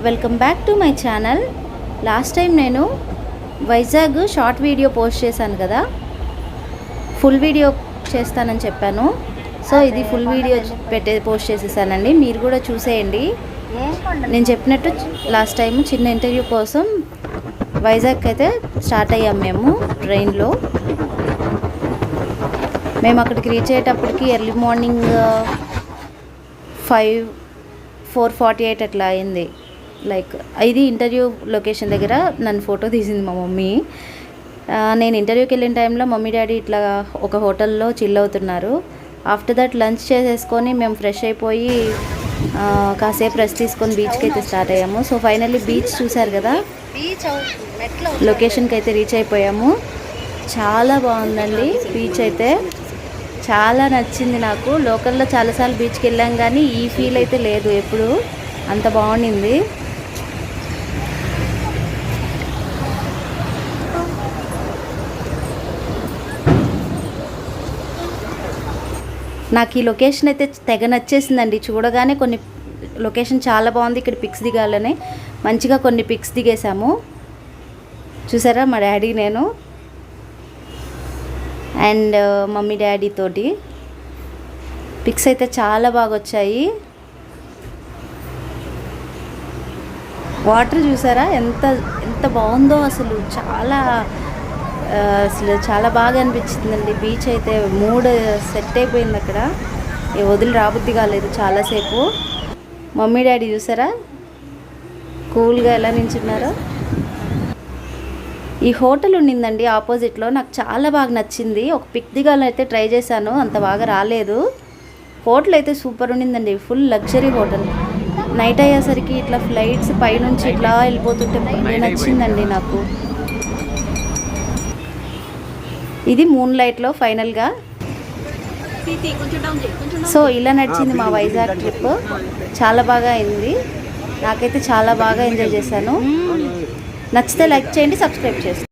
Welcome back to my channel. Last time నేను Vizag short video post చేశాను కదా, full video చేస్తానని చెప్పాను. సో ఇది ఫుల్ వీడియో పోస్ట్ చేసేసానండి, మీరు కూడా చూసేయండి. నేను చెప్పినట్టు లాస్ట్ టైం చిన్న ఇంటర్వ్యూ కోసం వైజాగ్ అయితే స్టార్ట్ అయ్యాం మేము ట్రైన్లో. మేము అక్కడికి రీచ్ అయ్యేటప్పటికి ఎర్లీ మార్నింగ్ 4:48 అట్లా అయింది. లైక్ ఇది ఇంటర్వ్యూ లొకేషన్ దగ్గర నన్ను ఫోటో తీసింది మా మమ్మీ. నేను ఇంటర్వ్యూకి వెళ్ళిన టైంలో మమ్మీ డాడీ ఇట్లా ఒక హోటల్లో చిల్ అవుతున్నారు. ఆఫ్టర్ దట్ లంచ్ చేసేసుకొని మేము ఫ్రెష్ అయిపోయి కాసేపు రెస్ట్ తీసుకొని బీచ్కి అయితే స్టార్ట్ అయ్యాము. సో ఫైనల్లీ బీచ్ చూసారు కదా, లొకేషన్కి అయితే రీచ్ అయిపోయాము. చాలా బాగుందండి బీచ్ అయితే, చాలా నచ్చింది నాకు. లోకల్లో చాలాసార్లు బీచ్కి వెళ్ళాం కానీ ఈ ఫీల్ అయితే లేదు ఎప్పుడు, అంత బాగుండింది. నాకు ఈ లొకేషన్ అయితే తెగ నచ్చేసిందండి. చూడగానే కొన్ని లొకేషన్ చాలా బాగుంది, ఇక్కడ పిక్స్ దిగాలని మంచిగా కొన్ని పిక్స్ దిగేసాము. చూసారా మా డాడీ నేను అండ్ మమ్మీ డాడీ తోటి పిక్స్ అయితే చాలా బాగా వచ్చాయి. వాటర్ చూసారా ఎంత ఎంత బాగుందో, అసలు చాలా బాగా అనిపించిందండి. బీచ్ అయితే మూడ్ సెట్ అయిపోయింది అక్కడ, వదిలి రాబుద్ది కాలేదు చాలాసేపు. మమ్మీ డాడీ చూసారా కూల్గా ఎలా నించున్నారో. ఈ హోటల్ ఉండిందండి ఆపోజిట్లో, నాకు చాలా బాగా నచ్చింది. ఒక పిక్ దిగాలైతే ట్రై చేశాను, అంత బాగా రాలేదు. హోటల్ అయితే సూపర్ ఉండిందండి, ఫుల్ లగ్జరీ హోటల్. నైట్ అయ్యేసరికి ఇట్లా ఫ్లైట్స్ పైనుంచి ఇట్లా వెళ్ళిపోతుంటే నచ్చిందండి నాకు. ఇది మూన్ లైట్లో ఫైనల్గా. సో ఇలా నడిచింది మా వైజాగ్ ట్రిప్, చాలా బాగా అయింది. నాకైతే చాలా బాగా ఎంజాయ్ చేశాను. నచ్చితే లైక్ చేయండి, సబ్స్క్రైబ్ చేయండి.